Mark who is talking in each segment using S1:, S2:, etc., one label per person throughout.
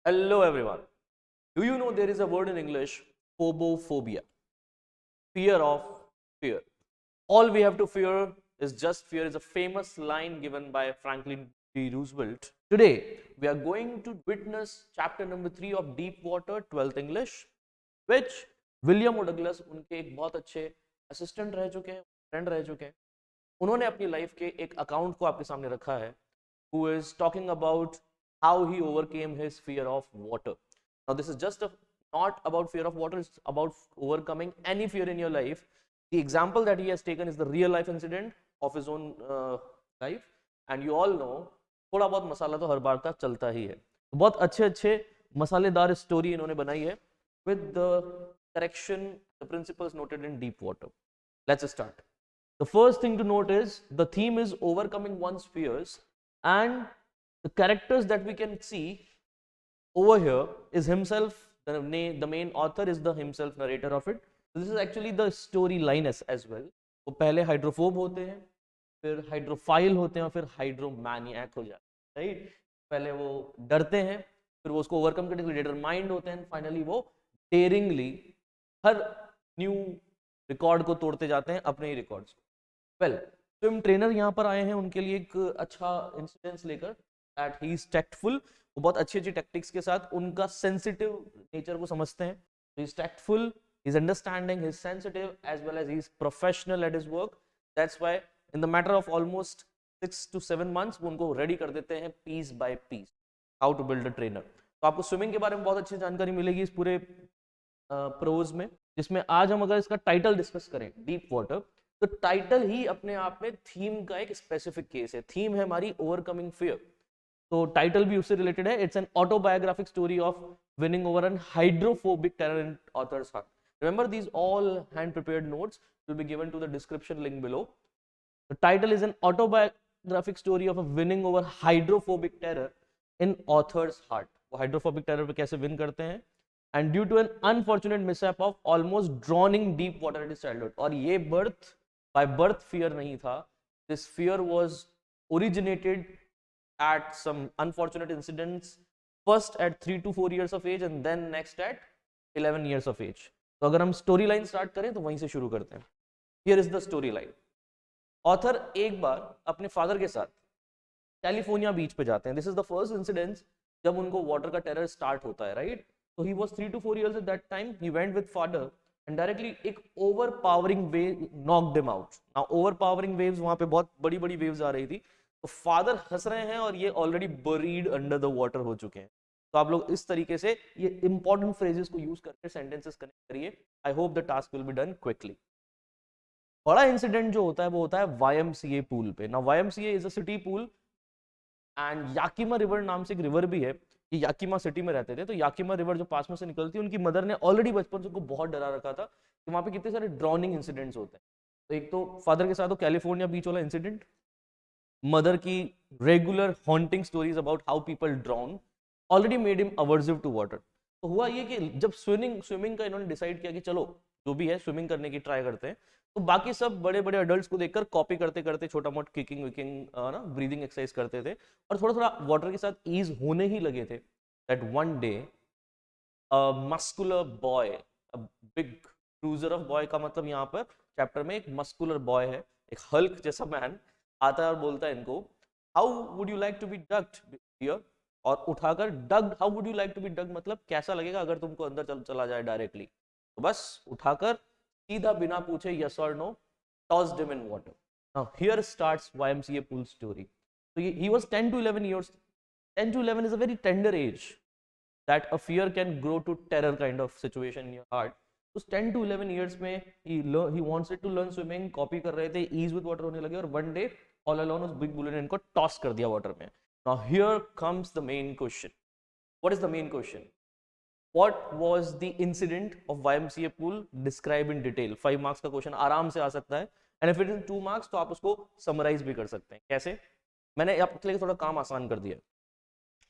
S1: Hello everyone. Do you know there is a word in English, phobophobia, fear of fear. All we have to fear is just fear is a famous line given by Franklin D. Roosevelt. Today, we are going to witness chapter number 3 of Deep Water 12th English, which William O Douglas उनके एक बहुत अच्छे assistant रह चुके हैं, friend रह चुके हैं. उन्होंने अपनी लाइफ के एक अकाउंट को आपके सामने रखा है, who is talking about how he overcame his fear of water. Now, this is just not about fear of water, it's about overcoming any fear in your life. The example that he has taken is the real life incident of his own life, and you all know थोड़ा बहुत मसाला तो हर बार का चलता ही है. तो बहुत अच्छे अच्छे मसालेदार स्टोरी इन्होंने बनाई है with the correction, the principles noted in Deep Water. Let's start. The first thing to note is the theme is overcoming one's fears, and the characters that we can see over here is himself. The main author is the himself narrator of it. So this is actually the storyline as well. वो पहले हाइड्रोफोब होते हैं, फिर हाइड्रोफाइल होते हैं और फिर हाइड्रोमैनियक हो जाते हैं, राइट. पहले वो डरते हैं, फिर वो उसको ओवरकम करने के लिए डिटरमाइंड होते हैं, फाइनली वो डेयरिंगली हर न्यू रिकॉर्ड को तोड़ते जाते हैं, अपने ही रिकॉर्ड्स को. वेल, स्विम ट्रेनर यहाँ पर आए हैं उनके लिए एक अच्छा इंसिडेंस लेकर, दैट ही इज टैक्टफुल. वो बहुत अच्छी अच्छी टैक्टिक्स के साथ उनका सेंसिटिव नेचर को समझते हैं. He is tactful, he is understanding, he is sensitive as well as he is professional at his work. That's why in the matter of almost 6 to 7 months वो उनको रेडी कर देते हैं piece by piece, how to build a trainer. तो आपको swimming के बारे में बहुत अच्छी जानकारी मिलेगी इस पूरे प्रोज में, जिसमें आज हम अगर इसका टाइटल डिस्कस करें, डीप वाटर, तो टाइटल ही अपने आप में थीम का एक स्पेसिफिक केस है. थीम है हमारी ओवरकमिंग फियर, तो टाइटल भी उससे रिलेटेड है. It's an autobiographic story of winning over an hydrophobic terror in author's heart. Remember, these all hand prepared notes will be given to the description link below. The title is an autobiographic story of a winning over hydrophobic terror in author's heart. वो hydrophobic terror पे कैसे win करते हैं, and due to an unfortunate mishap of almost drowning deep water at his childhood. और ये by birth fear नहीं था. This fear was originated at some unfortunate incidents, first at 3 to 4 years of age and then next at 11 years of age. तो अगर हम story line start करें तो वहीं से शुरू करते हैं. Here is the story line. Author एक बार अपने फादर के साथ कैलिफोर्निया बीच पे जाते हैं. This is the first incidence जब उनको वाटर का टेरर स्टार्ट होता है, right. So he was 3 to 4 years at that time. He went with father and directly एक overpowering wave knocked him out. Now overpowering waves, वहाँ पे बहुत बड़ी बड़ी waves आ रही थी, तो फादर हंस रहे हैं और ये already buried under the water हो चुके हैं. तो आप लोग इस तरीके से ये इंपॉर्टेंट फ्रेजेस को यूज करके सेंटेंसेस कनेक्ट करिए. I hope the task will be done quickly. बड़ा इंसिडेंट जो होता है वो होता है YMCA पूल पे. ना YMCA is a city pool and Yakima river नाम से एक रिवर भी है. ये याकिमा सिटी में रहते थे, तो याकिमा रिवर जो पास में से निकलती है, उनकी मदर ने ऑलरेडी बचपन से उनको बहुत डरा रखा था कि वहां पे कितने सारे ड्रॉनिंग इंसिडेंट्स होते हैं. तो एक तो फादर के साथ तो कैलिफोर्निया बीच वाला इंसिडेंट, मदर की regular haunting stories about how people drown already made him aversive to water. तो हुआ ये कि जब स्विमिंग का इन्होंने डिसाइड किया कि चलो जो भी है स्विमिंग करने की ट्राई करते हैं, तो बाकी सब बड़े बड़े अडल्ट्स को देखकर कॉपी करते करते छोटा मोटा किकिंग विकिंग ना ब्रीदिंग एक्सरसाइज करते थे और थोड़ा थोड़ा वाटर के साथ ईज होने ही लगे थे. That one day a muscular boy, a big cruiser of boy का मतलब यहाँ पर चैप्टर में एक मस्कुलर बॉय है, एक हल्क जैसा मैन आता है और बोलता है इनको, how would you like to be ducked here. और उठाकर ducked, how would you like to be ducked मतलब कैसा लगेगा अगर तुमको अंदर चला जाए डायरेक्टली. तो बस उठाकर सीधा बिना पूछे यस और no tossed him in water. Now here starts YMCA pool story. So he was 10 to 11 years. 10 to 11 is a very tender age that a fear can grow to terror kind of situation in your heart. तो 10 to 11 years में he wanted to learn swimming, copy कर रहे थे, ease with water होने लगे और one day all alone उस big bullet ने इनको टॉस कर दिया वाटर में. Now here comes the main question. What is the main question? What was the incident of YMCA pool? Describe in detail. 5 marks का क्वेश्चन आराम से आ सकता है, and if it is 2 marks तो आप उसको समराइज भी कर सकते हैं. कैसे? मैंने आपके लिए थोड़ा काम आसान कर दिया.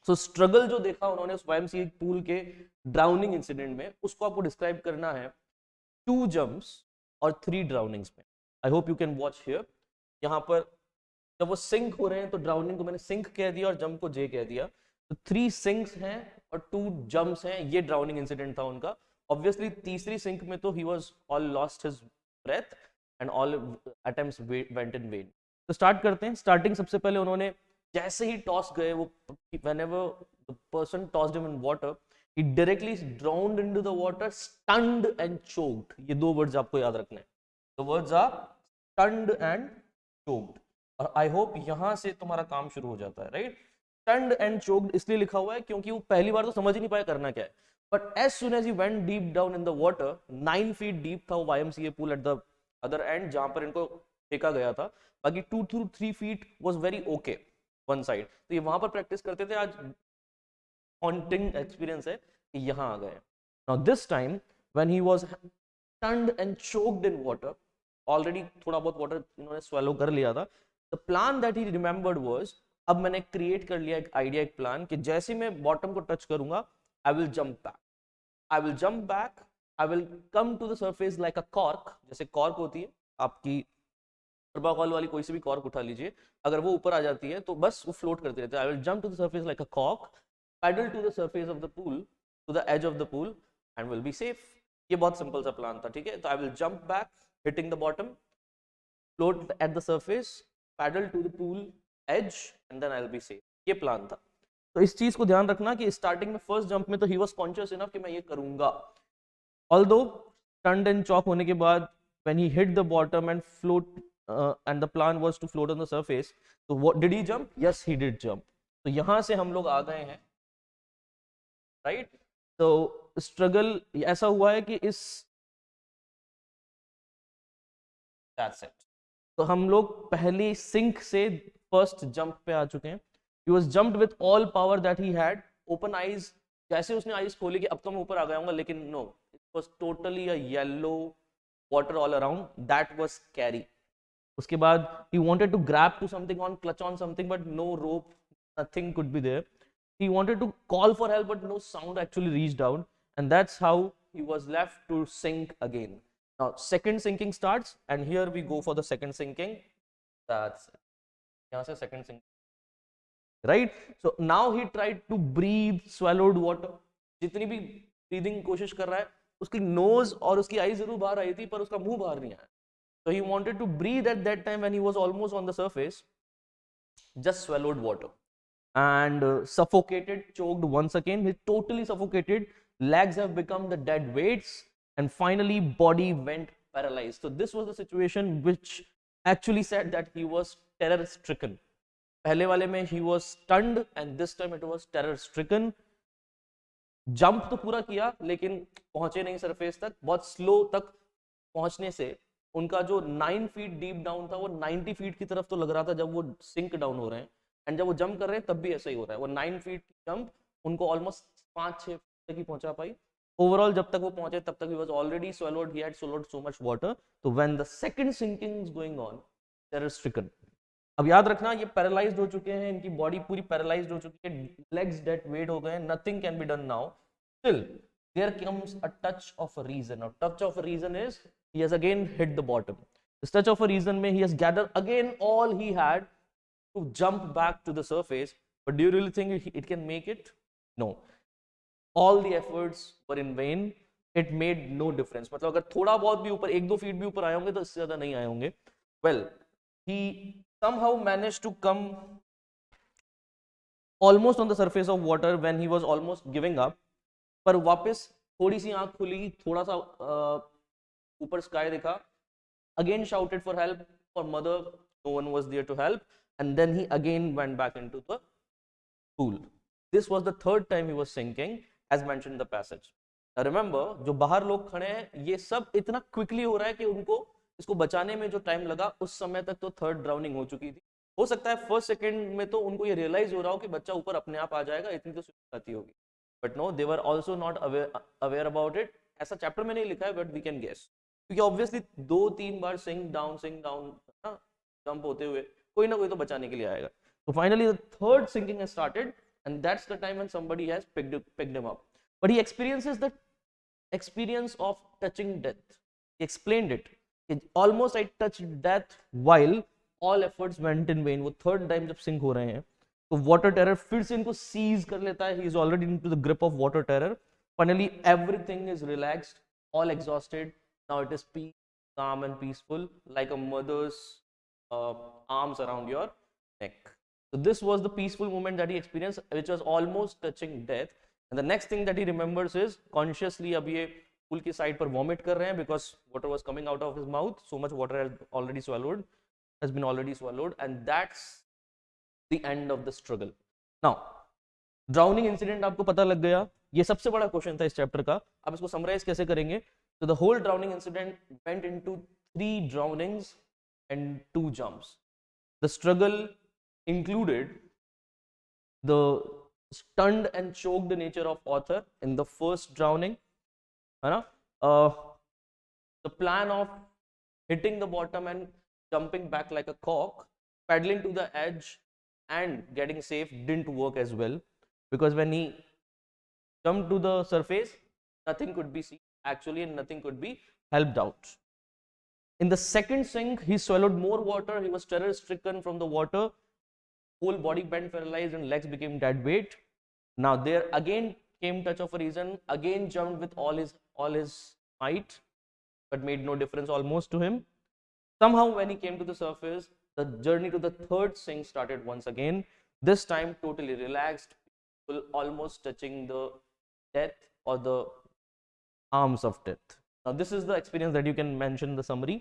S1: सो स्ट्रगल जो देखा उन्होंने उस YMCA पूल के ड्राउनिंग इंसिडेंट में, उसको आपको डिस्क्राइब करना है 2 जंप्स और 3 ड्राउनिंग्स में. I hope you can watch here. यहाँ पर जब वो सिंक हो रहे हैं तो ड्राउनिंग को मैंने सिंक कह दिया और जंप को जे कह दिया. तो 3 सिंक्स हैं और 2 जंप्स हैं, ये ड्राउनिंग इंसिडेंट था उनका। ऑब्वियसली तीसरी सिंक में तो he was all lost his breath and all attempts went in vain. तो स्टार्ट करते हैं। स्टार्टिंग सबसे पहले उन्होंने जैसे ही टॉस गए, वो whenever the person tossed him in water, he directly drowned into the water, stunned and choked. ये 2 वर्ड्स आपको याद रखने हैं। The words are stunned and choked. और आई होप यहां से तुम्हारा काम शुरू हो जाता है, राइट? स्टन्ड एंड चोक्ड इसलिए लिखा हुआ है क्योंकि वो पहली बार तो समझ ही नहीं पाया करना क्या है, but as soon as he went deep down in the water, 9 feet deep था वो YMCA pool at the other end जहां पर इनको फेंका गया था, बाकी 2 to 3 feet was very okay one side. तो ये वहां पर प्रैक्टिस करते थे, आज हॉन्टिंग एक्सपीरियंस है कि यहां आ गए। Now this time when he was stunned and choked in water, already थोड़ा बहुत वाटर इन्होंने स्वेलो कर लिया था, the plan that he remembered was, अब मैंने क्रिएट कर लिया एक आइडिया, एक प्लान कि जैसे मैं बॉटम को टच करूंगा, I will jump back, I will jump back, I will come to the surface like a cork. जैसे कॉर्क होती है आपकी थर्माकोल वाली, कोई सी भी कॉर्क उठा लीजिए, अगर वो ऊपर आ जाती है तो बस वो फ्लोट करती रहती है। I will jump to the surface like a cork, paddle to the surface of the pool, to the edge of the pool and will be safe. ये बहुत सिंपल सा प्लान था, ठीक है? तो I will jump back hitting the bottom, float at the surface, paddle to the pool edge and then I will be safe. ये plan था। तो इस चीज को ध्यान रखना कि स्टार्टिंग में फर्स्ट जंप में तो ही वाज कॉन्शियस इनफ कि मैं ये करूंगा, ऑल्दो स्टन्ड एंड चॉक होने के बाद when he hit the bottom and float and the plan was to float on the surface, तो what did he jump? Yes, he did jump. तो यहां से हम लोग आ गए हैं, राइट? तो स्ट्रगल ऐसा हुआ है कि इस दैट्स इट। तो हम लोग पहली सिंक से फर्स्ट जंप पे आ चुके हैं। He was jumped with all power that he had. Open eyes, जैसे उसने आईज खोली कि अब तो मैं ऊपर आ गया हूँ, लेकिन no, it was totally a yellow water all around. That was scary. उसके बाद he wanted to grab to something, on clutch on something, but no rope, nothing could be there. He wanted to call for help, but no sound actually reached out, and that's how he was left to sink again. Now second sinking starts, and here we go for the second sinking. That's it. यहाँ से second sinking, right? So now he tried to breathe, swallowed water. जितनी भी breathing कोशिश कर रहा है, उसकी knows और उसकी आई जरूर बाहर आई थी, पर उसका मुंह बाहर नहीं आया। So he wanted to breathe at that time when he was almost on the surface, just swallowed water and suffocated, choked once again. He totally suffocated. Legs have become the dead weights, and finally body went paralyzed. So this was the situation which actually said that he was terror stricken. पहले वाले में he was stunned and this time it was terror stricken. Jump तो पूरा किया लेकिन पहुंचे नहीं surface तक, बहुत स्लो तक पहुंचने से उनका जो 9 फीट डीप डाउन था वो 90 फीट की तरफ तो लग रहा था जब वो सिंक डाउन हो रहे हैं, एंड जब वो जंप कर रहे हैं तब भी ऐसा ही हो रहा है। वो 9 फीट की जंप उनको ऑलमोस्ट 5-6 तक ही पहुंचा पाई। ओवरऑल जब तक वो पहुंचे तब तक he was already swallowed, he had swallowed so much water. तो when the second sinking is going on, terror stricken. अब याद रखना ये पैरालाइज्ड हो चुके हैं, इनकी बॉडी पूरी पैरालाइज्ड हो चुकी है, लेग्स डेड वेट हो गए हैं, nothing can be done now. Still there comes a touch of a reason, और touch of a reason is he has again hit the bottom. इस टच ऑफ अ रीजन में he has gathered again all he had to jump back to the surface, but do you really think it can make it? No, all the efforts were in vain, it made no difference. मतलब अगर थोड़ा बहुत भी ऊपर 1-2 feet भी ऊपर आए होंगे तो इससे ज्यादा नहीं आए होंगे। Well, he somehow managed to come almost on the surface of water when he was almost giving up, पर वापस थोड़ी सी आंख खुली, थोड़ा सा ऊपर स्काई दिखा, again shouted for help for mother, no one was there to help, and then he again went back into the pool. This was the third time he was sinking as mentioned in the passage. Now remember, जो बाहर लोग खड़े हैं ये सब इतना quickly हो रहा है कि उनको इसको बचाने में जो टाइम लगा उस समय तक तो थर्ड ड्राउनिंग हो चुकी थी। हो सकता है फर्स्ट सेकंड में तो उनको ये रियलाइज हो रहा हो कि बच्चा ऊपर अपने आप आ जाएगा, इतनी तो सुविधा होगी, but no, they were also not aware about it. ऐसा चैप्टर में नहीं लिखा है, बट वी कैन गेस, क्योंकि ऑब्वियसली 2-3 बार सिंक डाउन जंप होते हुए कोई ना कोई तो बचाने के लिए आएगा। तो finally the third sinking has started, and that's the time when somebody has picked him up, but he experiences the experience of touching death. He explained it, almost I touched death while all efforts went in vain. वो third time जब sink हो रहे हैं तो water terror फिर से इनको seize कर लेता है. He is already into the grip of water terror. Finally everything is relaxed, all exhausted. Now it is peace, calm and peaceful, like a mother's arms around your neck. So this was the peaceful moment that he experienced, which was almost touching death. And the next thing that he remembers is consciously अब ये pool की side पर vomit कर रहे हैं because water was coming out of his mouth. So much water has been already swallowed, and that's the end of the struggle. Now drowning incident आपको पता लग गया. ये सबसे बड़ा क्वेश्चन था इस चैप्टर का. आप इसको समराइज कैसे करेंगे? तो the whole drowning incident went into 3 drownings and 2 jumps. The struggle included the stunned and choked nature of author in the first drowning, है ना? The plan of hitting the bottom and jumping back like a cock, paddling to the edge and getting safe didn't work as well, because when he jumped to the surface, nothing could be seen actually and nothing could be helped out. In the second sink, he swallowed more water. He was terror stricken from the water. Whole body bent, paralyzed, and legs became dead weight. Now there again came touch of a reason. Again jumped with all his might, but made no difference almost to him. Somehow when he came to the surface, the journey to the third sink started once again. This time totally relaxed, almost touching the death or the arms of death. Now this is the experience that you can mention in the summary.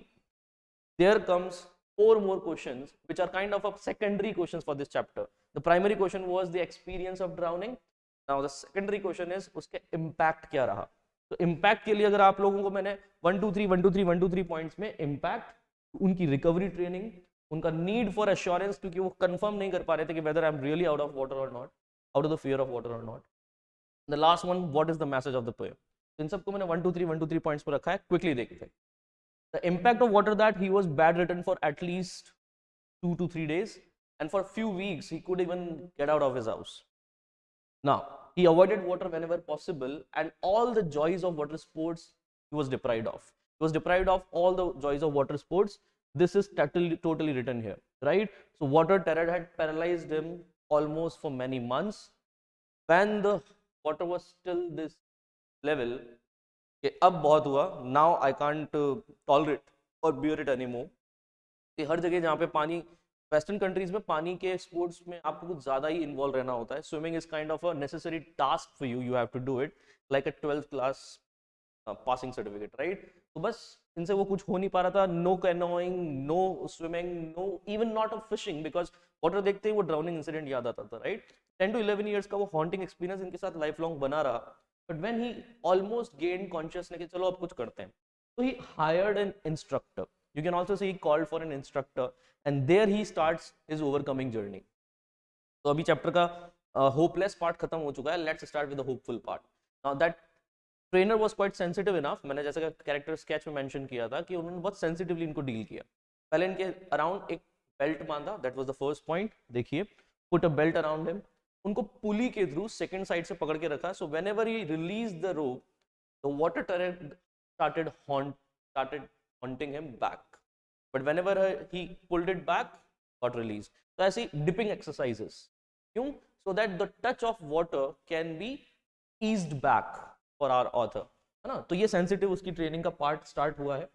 S1: There comes 4 more questions which are kind of a secondary questions for this chapter. The primary question was the experience of drowning. Now the secondary question is उसके impact क्या रहा. तो impact के लिए अगर आप लोगों को मैंने 1 2 3 1 2 3 1 2 3 पॉइंट्स में impact, उनकी रिकवरी ट्रेनिंग, उनका नीड फॉर एश्योरेंस, क्योंकि वो कंफर्म नहीं कर पा रहे थे कि whether I am really out of water और not, out of the fear of water और not. The last one, what is the message of the poem. इन सबको मैंने 1 2 3 पॉइंट्स पर रखा है. क्विकली देखते हैं. The impact of water, that he was bedridden for at least 2 to 3 days, and for few weeks he could even get out of his house. Now he avoided water whenever possible, and all the joys of water sports he was deprived of. He was deprived of all the joys of water sports. This is totally written here, right? So water terror had paralyzed him almost for many months. When the water was still this level, अब बहुत हुआ, now I can't tolerate or bear it anymore. कि हर जगह जहाँ पे पानी, western countries में पानी के स्पोर्ट्स में आपको कुछ ज्यादा ही इन्वॉल्व रहना होता है. Swimming is kind of a necessary task for you, you have to do it like a 12th class passing certificate, right? तो बस इनसे वो कुछ हो नहीं पा रहा था. No canoeing, no swimming, no even not of fishing, because water देखते ही वो ड्राउनिंग इंसिडेंट याद आता था, राइट? 10 to 11 years का वो हॉन्टिंग एक्सपीरियंस इनके साथ लाइफ लॉन्ग बना रहा. But when he almost gain consciousness कि चलो अब कुछ करते हैं, so he hired an instructor. You can also say he called for an instructor, and there he starts his overcoming journey. तो अभी चैप्टर का होपलेस पार्ट खत्म हो चुका है. Let's start with the hopeful part. Now that trainer was quite sensitive enough. मैंने जैसे character sketch में मेंशन किया था कि उन्होंने बहुत सेंसिटिवली इनको डील किया. पहले इनके अराउंड एक बेल्ट बांधा, that was the first point. देखिए, put a belt around him. उनको पुली के थ्रू सेकंड साइड से पकड़ के रखा. So whenever he release the rope, the water terror started haunting him back, but whenever he pulled it back, got released. So ऐसी dipping exercises, क्यों? So that the touch of water can be eased back for our author, है ना? तो ये sensitive उसकी training का part start हुआ है.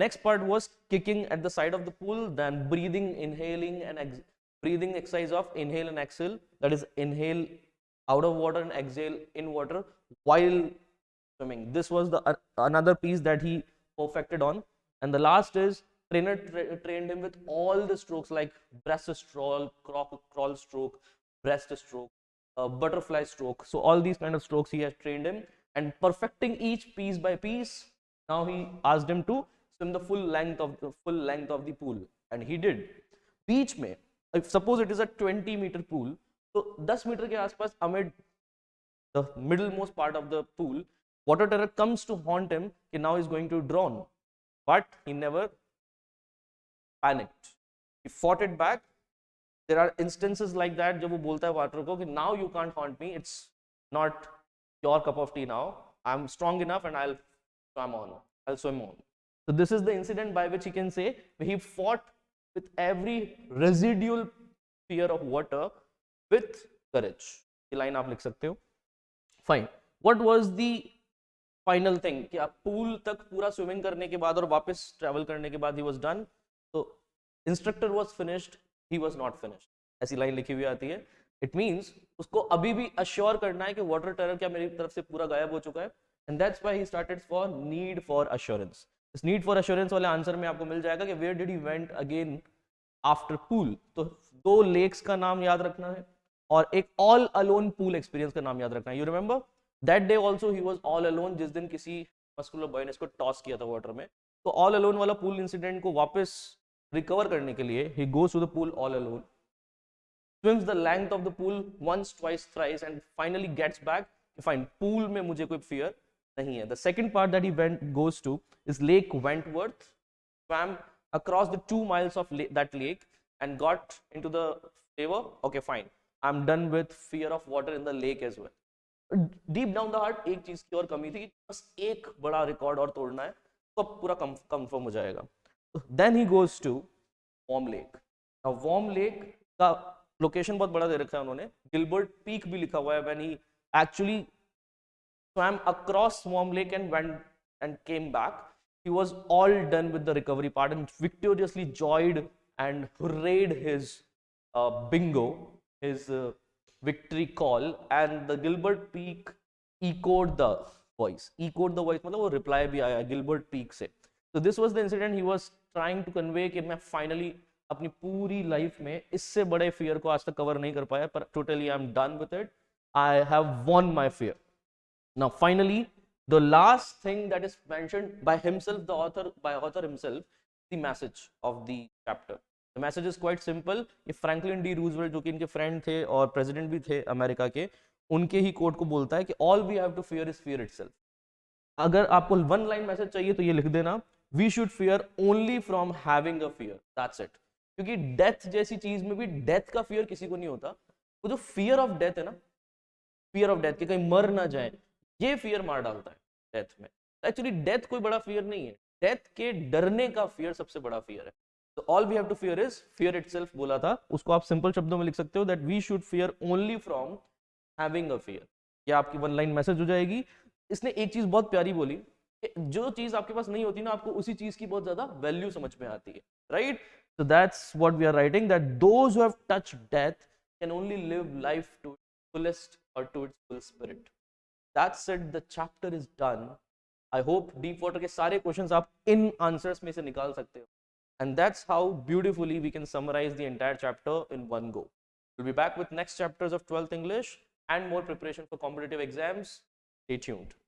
S1: Next part was kicking at the side of the pool, then breathing, inhaling and breathing exercise of inhale and exhale, that is inhale out of water and exhale in water while swimming. This was the another piece that he perfected on. And the last is trainer trained him with all the strokes like breaststroke, crawl stroke, breaststroke, butterfly stroke. So all these kind of strokes he has trained him, and perfecting each piece by piece. Now he asked him to swim the full length of the pool, and he did. Beach में, if suppose it is a 20-meter pool, तो 10 metre के आसपास amid the middlemost part of the pool, water terror comes to haunt him कि now he's going to drown, but he never panicked. He fought it back. There are instances like that जब वो बोलता है water को कि now you can't haunt me, it's not your cup of tea now, I'm strong enough and I'll swim on. So this is the incident by which he can say he fought with every residual fear of water with courage. ये line आप लिख सकते हो. Fine. What was the final thing? कि आप pool तक पूरा swimming करने के बाद और वापस ट्रैवल करने के बाद he was done. तो instructor was finished, he was not finished. ऐसी लाइन लिखी हुई आती है. It means उसको अभी भी अश्योर करना है कि वाटर टेरर क्या मेरी तरफ से पूरा गायब हो चुका है. And that's why he started for need for assurance. इस need for assurance वाले आंसर में आपको मिल जाएगा कि where did he went again after pool. तो दो लेक्स का नाम याद रखना है और एक ऑल अलोन पूल एक्सपीरियंस का नाम याद रखना है. You remember that day also he was all alone, जिस दिन किसी मस्कुलर बॉय ने इसको टॉस किया था वाटर में. तो ऑल अलोन वाला पूल इंसिडेंट को वापस रिकवर करने के लिए ही goes to the pool all alone, swims the length of the pool once, twice, thrice and finally gets back. Fine, pool में मुझे कोई fear नहीं है. The second part that he goes to is Lake Wentworth, swam across the 2 miles of that lake and got into the river. Okay, fine. I'm done with fear of water in the lake as well. Deep down the heart एक चीज की और कमी थी, बस एक बड़ा record और तोड़ना है तो पूरा कंफर्म हो जाएगा. Then he goes to Warm Lake. Now Warm Lake का लोकेशन बहुत बड़ा दे रखा है उन्होंने. गिलबर्ट पीक भी लिखा हुआ है. When he actually swam across Warm Lake and went and came back, he was all done with the recovery part and victoriously joyed and hurrayed his bingo, his victory call, and the Gilbert Peak echoed the voice. Echoed the voice मतलब वो reply भी आया Gilbert Peak से. So this was the incident he was trying to convey कि मैं finally अपनी पूरी life में इससे बड़े फियर को आज तक कवर नहीं कर पाया, पर totally I am done with it. I have von my fear. Now finally the last thing that is mentioned by himself, the author, by author himself, the message of the chapter. The message is quite simple. ये Franklin D Roosevelt, जो कि इनके friend थे और president भी थे America के, उनके ही कोट को बोलता है कि all we have to fear is fear itself. अगर आपको वन लाइन मैसेज चाहिए तो ये लिख देना, we should fear only from having a fear. That's it. क्योंकि डेथ जैसी चीज में भी डेथ का फियर किसी को नहीं होता. वो जो फियर ऑफ डेथ है ना, फियर ऑफ डेथ कि कहीं मर ना जाए, ये फियर मार डालता है डेथ में. एक्चुअली डेथ कोई बड़ा फियर नहीं है, डेथ के डरने का फियर सबसे बड़ा फियर है. तो all we have to fear is fear itself बोला था, उसको आप सिंपल शब्दों में लिख सकते हो that we should fear only from having a fear. ये आपकी वन लाइन मैसेज हो जाएगी. इसने एक चीज बहुत प्यारी बोली, जो चीज आपके पास नहीं होती ना, आपको उसी चीज की बहुत ज्यादा वैल्यू समझ में आती है. Right? So that's what we are writing, that those who have touched death can only live life to its fullest or to its full spirit. That's it, the chapter is done. I hope deep water के सारे questions आप इन answers में से निकाल सकते हो. And that's how beautifully we can summarize the entire chapter in one go. We'll be back with next chapters of 12th English and more preparation for competitive exams. Stay tuned.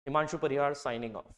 S1: Himanshu Parihar signing off.